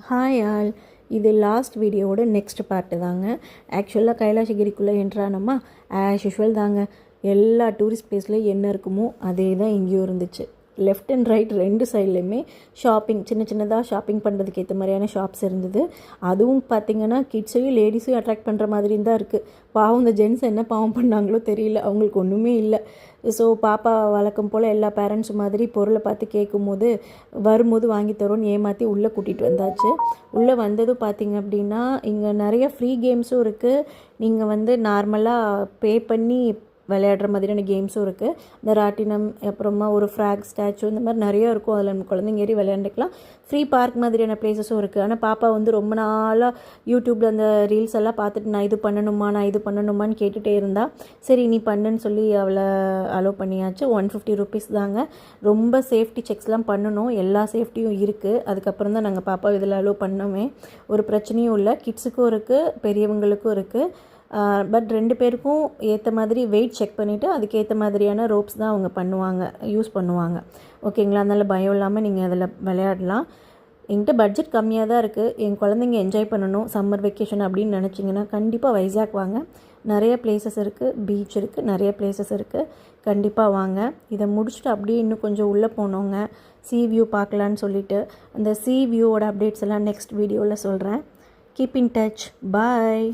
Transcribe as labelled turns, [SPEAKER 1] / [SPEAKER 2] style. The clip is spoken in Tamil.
[SPEAKER 1] ஹாய் ஆல், இது லாஸ்ட் வீடியோவோட நெக்ஸ்ட் பார்ட்டு தாங்க. ஆக்சுவலாக கைலாசகிரிக்குள்ளே என்ட்ரானோமா, ஆஸ் யூஷுவல் தாங்க. எல்லா டூரிஸ்ட் பிளேஸ்லேயும் என்ன இருக்குமோ அதே தான் இங்கேயும் இருந்துச்சு. லெஃப்ட் அண்ட் ரைட் ரெண்டு சைட்லேயுமே ஷாப்பிங், சின்னதாக ஷாப்பிங் பண்ணுறதுக்கு ஏற்ற மாதிரியான ஷாப்ஸ் இருந்தது. அதுவும் பார்த்திங்கன்னா கிட்ஸையும் லேடிஸையும் அட்ராக்ட் பண்ணுற மாதிரி தான் இருக்குது. பாவம் இந்த ஜென்ஸ் என்ன பாவம் பண்ணாங்களோ தெரியல, அவங்களுக்கு ஒன்றுமே இல்லை. ஸோ பாப்பா வழக்கம் போல் எல்லா பேரண்ட்ஸ் மாதிரி பொருளை பார்த்து கேட்கும்போது வரும்போது வாங்கி தரோன்னு ஏமாற்றி உள்ளே கூட்டிகிட்டு வந்தாச்சு. உள்ளே வந்ததும் பார்த்திங்க அப்படின்னா இங்கே நிறைய ஃப்ரீ கேம்ஸும் இருக்குது. நீங்கள் நார்மலாக பே பண்ணி விளையாடுற மாதிரியான கேம்ஸும் இருக்குது. இந்த ராட்டினம், அப்புறமா ஒரு ஃப்ராக் ஸ்டாச்சு, இந்த மாதிரி நிறையா இருக்கும். அதில் நம்ம குழந்தைங்க ஏறி விளையாண்டுக்கலாம். ஃப்ரீ பார்க் மாதிரியான ப்ளேஸஸும் இருக்குது. ஆனால் பாப்பா ரொம்ப நாளாக யூடியூப்பில் அந்த ரீல்ஸ் எல்லாம் பார்த்துட்டு நான் இது பண்ணணுமான்னு கேட்டுகிட்டே இருந்தால், சரி நீ பண்ணுன்னு சொல்லி அவளை அலோவ் பண்ணியாச்சு. 150 ருபீஸ் தாங்க. ரொம்ப சேஃப்டி செக்ஸ்லாம் பண்ணணும், எல்லா சேஃப்டியும் இருக்குது. அதுக்கப்புறம் தான் நாங்கள் பாப்பா இதில் அலோவ் பண்ணோமே. ஒரு பிரச்சனையும் இல்லை. கிட்ஸுக்கும் இருக்குது, பெரியவங்களுக்கும் இருக்குது. பட் 2 பேருக்கும் ஏற்ற மாதிரி வெயிட் செக் பண்ணிவிட்டு அதுக்கேற்ற மாதிரியான ரோப்ஸ் தான் அவங்க யூஸ் பண்ணுவாங்க. ஓகேங்களா? அதனால் பயம் இல்லாமல் நீங்கள் அதில் விளையாடலாம். என்கிட்ட பட்ஜெட் கம்மியாக தான் இருக்குது. என் குழந்தைங்க என்ஜாய் பண்ணணும் சம்மர் வெக்கேஷன் அப்படின்னு நினச்சிங்கன்னா கண்டிப்பாக வைசாக் வாங்க. நிறைய பிளேசஸ் இருக்குது, பீச் இருக்குது, நிறைய பிளேசஸ் இருக்குது. கண்டிப்பாக வாங்க. இதை முடிச்சுட்டு அப்படியே இன்னும் கொஞ்சம் உள்ளே போனோங்க, சீ வியூ பார்க்கலான்னு சொல்லிவிட்டு. அந்த சீ வியூவோட அப்டேட்ஸ் எல்லாம் நெக்ஸ்ட் வீடியோவில் சொல்கிறேன். Keep in touch. பாய்.